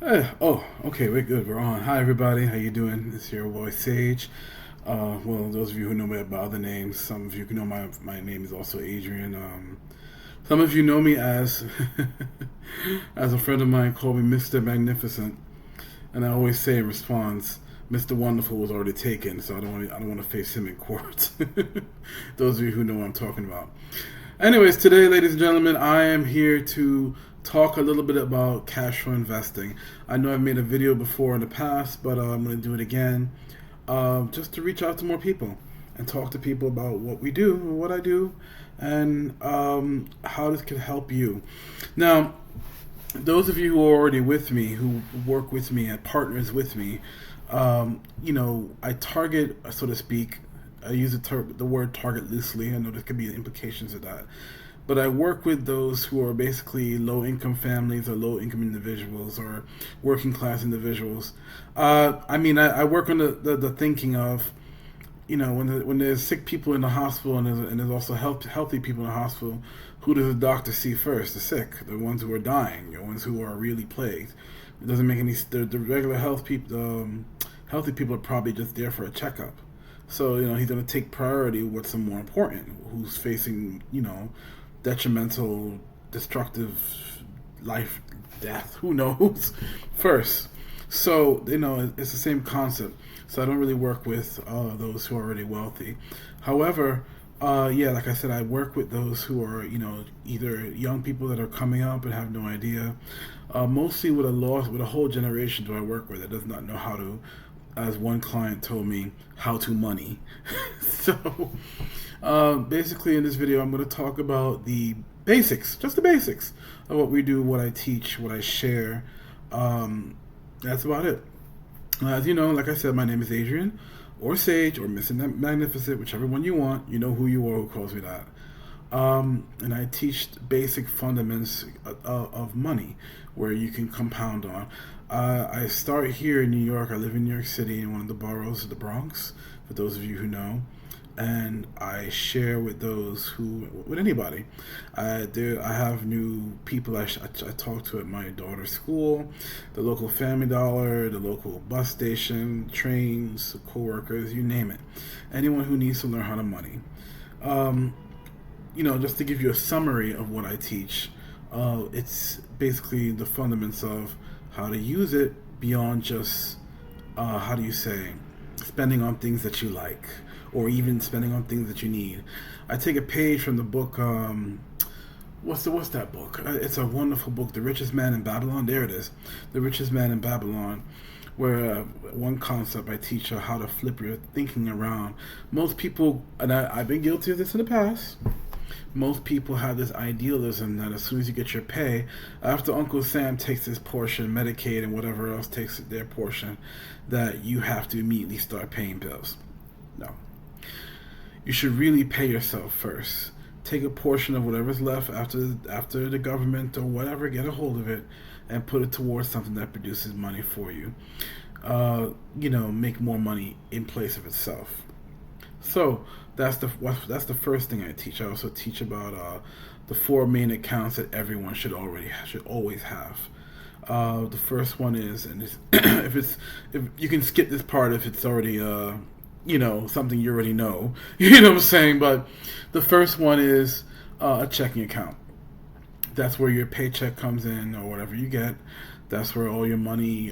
Okay, we're good. We're on. Hi, everybody. How you doing? It's your boy Sage. Well, those of you who know me by other names, some of you know my name is also Adrian. Some of you know me as as a friend of mine called me Mr. Magnificent, and I always say in response, Mr. Wonderful was already taken, so I don't want to face him in court. Those of you who know what I'm talking about. Anyways, today, ladies and gentlemen, I am here to talk a little bit about cash flow investing. I know I've made a video before in the past, but I'm going to do it again just to reach out to more people and talk to people about what we do, what I do, and how this can help you. Now, those of you who are already with me, who work with me and partners with me, I target, so to speak. I use the word target loosely. I know there could be implications of that. But I work with those who are basically low-income families or low-income individuals or working-class individuals. I work on the thinking of, when there's sick people in the hospital and there's also healthy people in the hospital, who does the doctor see first? The sick, the ones who are dying, the ones who are really plagued. It doesn't make any. The regular healthy people are probably just there for a checkup. So he's going to take priority what's more important. Who's facing detrimental, destructive life, death? Who knows? First. So it's the same concept. So I don't really work with those who are already wealthy. However, like I said, I work with those who are either young people that are coming up and have no idea. Mostly with a whole generation do I work with that does not know how to, as one client told me, how to money. So basically in this video I'm going to talk about the basics, just the basics of what we do, what I teach, what I share. That's about it. As you know, like I said, my name is Adrian, or Sage, or Mr. Magnificent, whichever one you want. You know who you are, who calls me that. And I teach basic fundamentals of money, where you can compound on. I start here in New York. I live in New York City in one of the boroughs of the Bronx, for those of you who know. And I share with with anybody. I have new people I talk to at my daughter's school, the local Family Dollar, the local bus station, trains, co-workers, you name it. Anyone who needs to learn how to money. Just to give you a summary of what I teach, it's basically the fundamentals of how to use it beyond just, spending on things that you like, or even spending on things that you need. I take a page from the book, what's that book? It's a wonderful book, The Richest Man in Babylon. There it is, The Richest Man in Babylon, where one concept I teach how to flip your thinking around. Most people, and I've been guilty of this in the past, most people have this idealism that as soon as you get your pay, after Uncle Sam takes his portion, Medicaid and whatever else takes their portion, that you have to immediately start paying bills. No. You should really pay yourself first. Take a portion of whatever's left after the government or whatever, get a hold of it and put it towards something that produces money for you. Make more money in place of itself. So that's the first thing I teach. I also teach about the four main accounts that everyone should always have. The first one is, and if you can skip this part if it's already something you already know. You know what I'm saying? But the first one is a checking account. That's where your paycheck comes in, or whatever you get. That's where all your money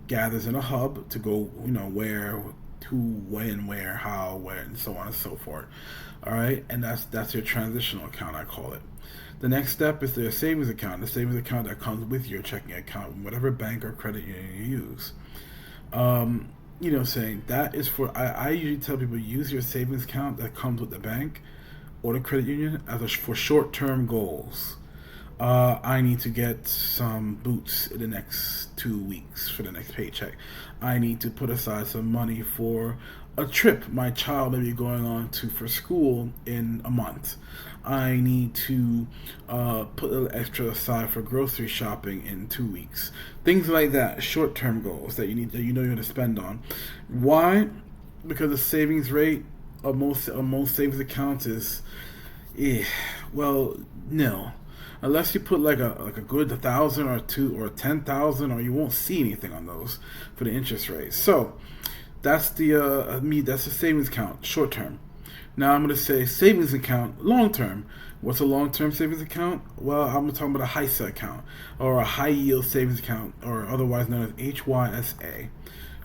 gathers in a hub to go, where, who, when, where, how, where, and so on and so forth. All right, and that's your transitional account, I call it. The next step is the savings account. The savings account that comes with your checking account, whatever bank or credit union you use. Saying that is for, I usually tell people, use your savings account that comes with the bank or the credit union for short-term goals. I need to get some boots in the next 2 weeks for the next paycheck. I need to put aside some money for a trip my child may be going on to for school in a month. I need to put a little extra aside for grocery shopping in 2 weeks. Things like that, short-term goals that you're going to spend on. Why? Because the savings rate of most savings accounts is, no. unless you put like a good 1,000 or two or 10,000, or you won't see anything on those for the interest rate. So that's that's the savings account, short term. Now I'm going to say savings account, long term. What's a long term savings account? Well, I'm talking about a HISA account, or a high yield savings account, or otherwise known as HYSA.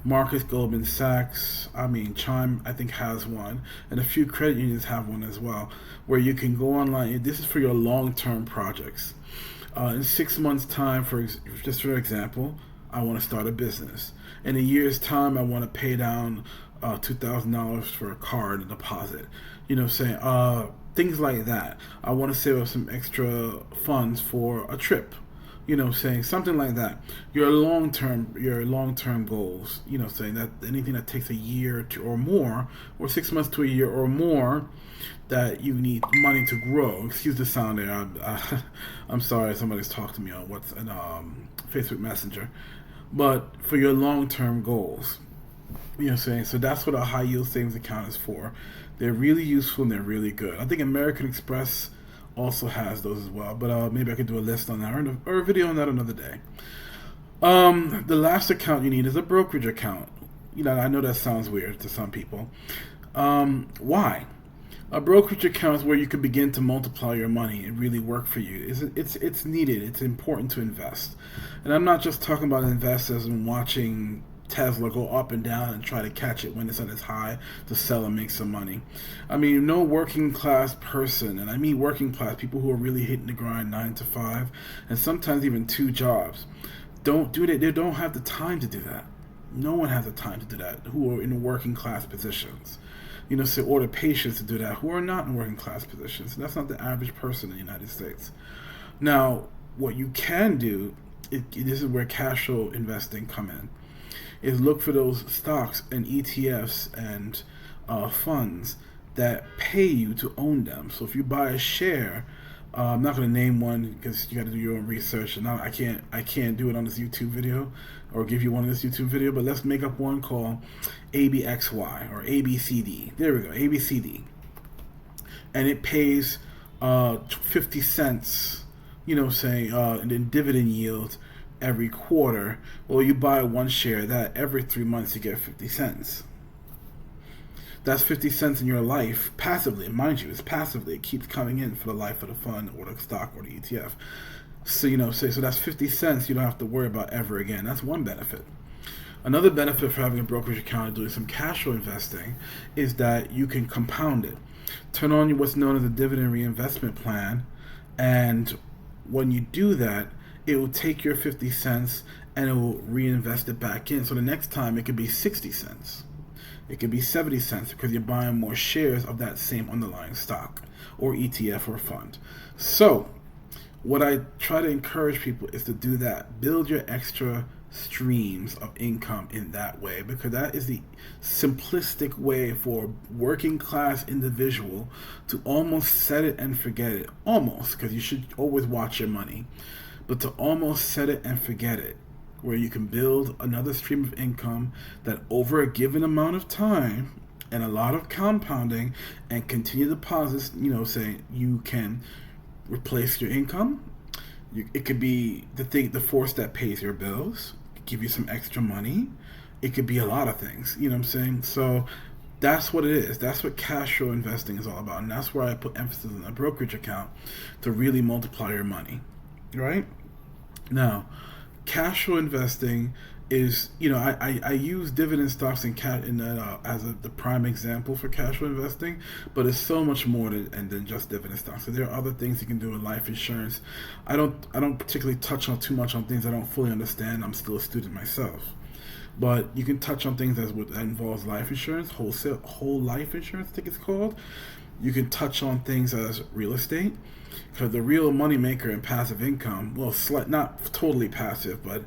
Marcus, Goldman Sachs, Chime, I think has one, and a few credit unions have one as well, where you can go online. This is for your long-term projects. In 6 months' time, just for example, I want to start a business. In a year's time, I want to pay down $2,000 for a car and a deposit. Things like that. I want to save up some extra funds for a trip. Saying something like that. Your long term goals. Saying that anything that takes a year or more, or 6 months to a year or more, that you need money to grow. Excuse the sound there. I'm sorry, somebody's talking to me on Facebook Messenger. But for your long term goals, so that's what a high yield savings account is for. They're really useful and they're really good. I think American Express also has those as well, but maybe I could do a list on that or a video on that another day. The last account you need is a brokerage account. I know that sounds weird to some people. Why? A brokerage account is where you can begin to multiply your money and really work for you. It's needed. It's important to invest, and I'm not just talking about investors and watching Tesla go up and down and try to catch it when it's at its high to sell and make some money. No working class person, and I mean working class, people who are really hitting the grind 9 to 5 and sometimes even 2 jobs, don't do that. They don't have the time to do that. No one has the time to do that who are in working class positions. Or the patients to do that who are not in working class positions. And that's not the average person in the United States. Now, what you can do, this is where Cashflow Investing come in, is look for those stocks and ETFs and funds that pay you to own them. So if you buy a share, I'm not going to name one because you got to do your own research, and I can't do it on this YouTube video or give you one on this YouTube video. But let's make up one called ABXY or ABCD. There we go, ABCD, and it pays 50 cents. And then dividend yield every quarter. Well, you buy one share that every 3 months you get 50 cents. That's 50 cents in your life passively. Mind you, it's passively. It keeps coming in for the life of the fund or the stock or the ETF. So that's 50 cents you don't have to worry about ever again. That's one benefit. Another benefit for having a brokerage account and doing some cash flow investing is that you can compound it. Turn on what's known as a dividend reinvestment plan, and when you do that, it will take your 50 cents and it will reinvest it back in. So the next time it could be 60 cents. It could be 70 cents because you're buying more shares of that same underlying stock or ETF or fund. So what I try to encourage people is to do that. Build your extra streams of income in that way, because that is the simplistic way for a working class individual to almost set it and forget it. Almost, because you should always watch your money. But to almost set it and forget it, where you can build another stream of income that over a given amount of time and a lot of compounding and continued deposits, saying you can replace your income. It could be the force that pays your bills, give you some extra money. It could be a lot of things, you know what I'm saying? So that's what it is. That's what cash flow investing is all about. And that's where I put emphasis on a brokerage account to really multiply your money, right? Now, cash flow investing is, I use dividend stocks and as the prime example for cash flow investing, but it's so much more than just dividend stocks. So there are other things you can do with life insurance. I don't particularly touch on too much on things I don't fully understand. I'm still a student myself, but you can touch on things that involves life insurance, whole life insurance, I think it's called. You can touch on things as real estate, because the real moneymaker in passive income, well, not totally passive, but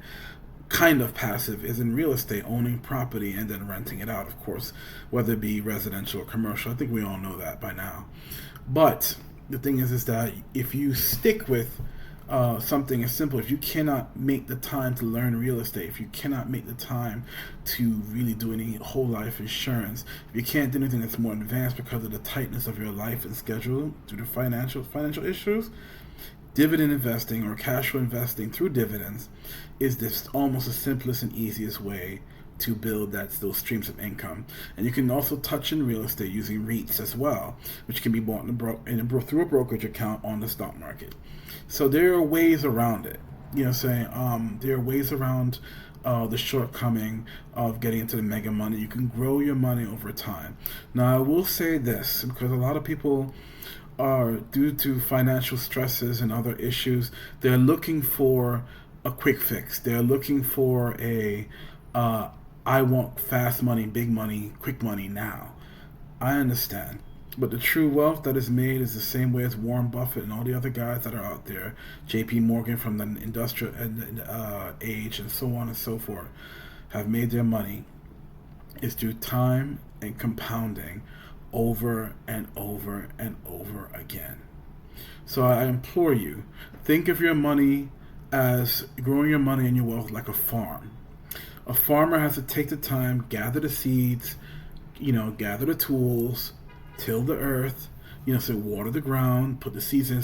kind of passive, is in real estate, owning property and then renting it out, of course, whether it be residential or commercial. I think we all know that by now. But the thing is that if you stick with something as simple, if you cannot make the time to learn real estate, if you cannot make the time to really do any whole life insurance, if you can't do anything that's more advanced because of the tightness of your life and schedule due to financial issues, Dividend investing or cash flow investing through dividends is this almost the simplest and easiest way to build those streams of income. And you can also touch in real estate using REITs as well, which can be bought through a brokerage account on the stock market. So there are ways around it. You know, saying there are ways around the shortcoming of getting into the mega money. You can grow your money over time. Now, I will say this because a lot of people are, due to financial stresses and other issues, they're looking for a quick fix. They're looking for I want fast money, big money, quick money now. I understand. But the true wealth that is made is the same way as Warren Buffett and all the other guys that are out there, JP Morgan from the industrial age and so on and so forth, have made their money is through time and compounding over and over and over again. So I implore you, think of your money as growing your money and your wealth like a farm. A farmer has to take the time, gather the seeds, gather the tools, till the earth, so water the ground, put the seeds in,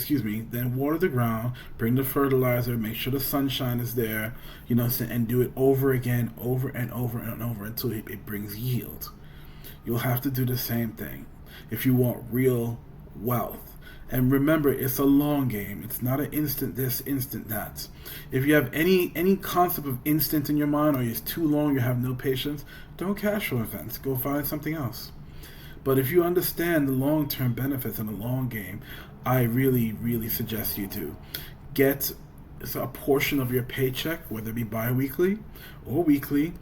then water the ground, bring the fertilizer, make sure the sunshine is there, and do it over again, over and over and over until it brings yield. You'll have to do the same thing if you want real wealth. And remember, it's a long game. It's not an instant this, instant that. If you have any concept of instant in your mind, or it's too long, you have no patience, don't cash flow invest. Go find something else. But if you understand the long-term benefits in the long game, I really, really suggest you do. Get a portion of your paycheck, whether it be bi-weekly or weekly,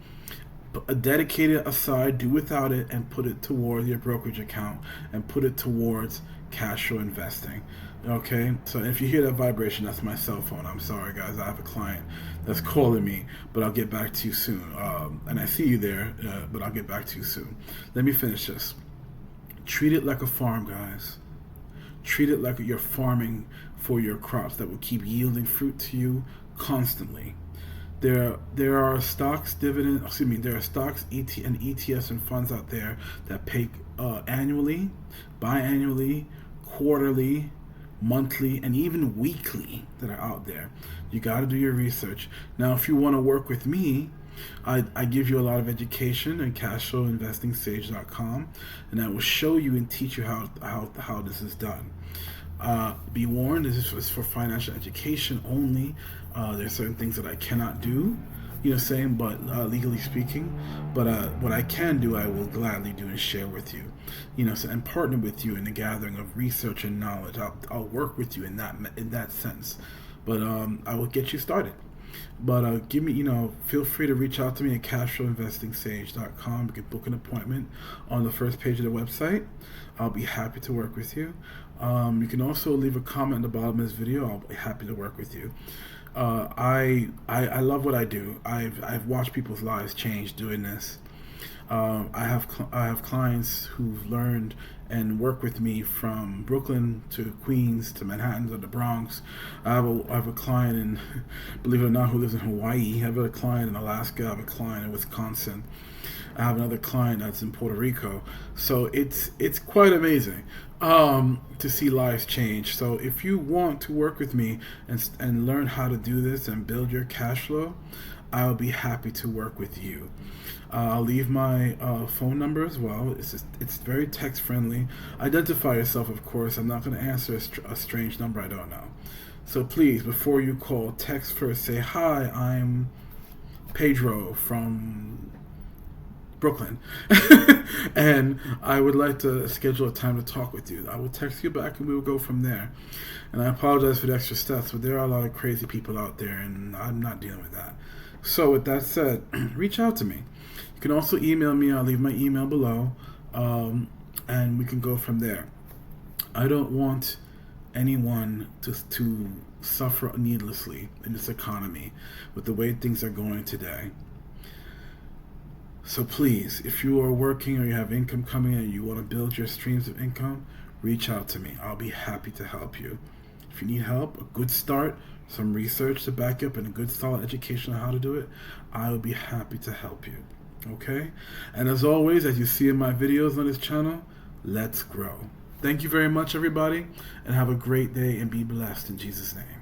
dedicate it aside, do without it, and put it towards your brokerage account and put it towards cash flow investing. Okay, so if you hear that vibration, that's my cell phone. I'm sorry, guys. I have a client that's calling me, but I'll get back to you soon. And I see you there, but I'll get back to you soon. Let me finish this. Treat it like a farm, guys. Treat it like you're farming for your crops that will keep yielding fruit to you constantly. There are stocks, there are stocks, and ETFs and funds out there that pay annually, biannually, quarterly, monthly, and even weekly that are out there. You got to do your research. Now, if you want to work with me, I give you a lot of education at cashflowinvestingsage.com, and I will show you and teach you how this is done. Be warned, this is for financial education only. There's certain things that I cannot do, but legally speaking. But what I can do, I will gladly do and share with you, and partner with you in the gathering of research and knowledge. I'll work with you in that sense. But I will get you started. But give me, feel free to reach out to me at cashflowinvestingsage.com. You can book an appointment on the first page of the website. I'll be happy to work with you. You can also leave a comment at the bottom of this video. I'll be happy to work with you. I love what I do. I've watched people's lives change doing this. I have clients who've learned and work with me from Brooklyn to Queens to Manhattan to the Bronx. I have a client in, believe it or not, who lives in Hawaii. I have a client in Alaska. I have a client in Wisconsin. I have another client that's in Puerto Rico. So it's quite amazing to see lives change. So if you want to work with me and learn how to do this and build your cash flow, I'll be happy to work with you. I'll leave my phone number as well. It's very text friendly. Identify yourself, of course. I'm not going to answer a strange number I don't know. So please, before you call, text first. Say, hi, I'm Pedro from Brooklyn, and I would like to schedule a time to talk with you. I will text you back and we will go from there. And I apologize for the extra steps, but there are a lot of crazy people out there and I'm not dealing with that. So with that said, reach out to me. You can also email me. I'll leave my email below, and we can go from there. I don't want anyone to suffer needlessly in this economy with the way things are going today. So please, if you are working or you have income coming in and you want to build your streams of income, reach out to me. I'll be happy to help you. If you need help, a good start, some research to back up, and a good solid education on how to do it, I will be happy to help you. Okay? And as always, as you see in my videos on this channel, let's grow. Thank you very much, everybody, and have a great day and be blessed in Jesus' name.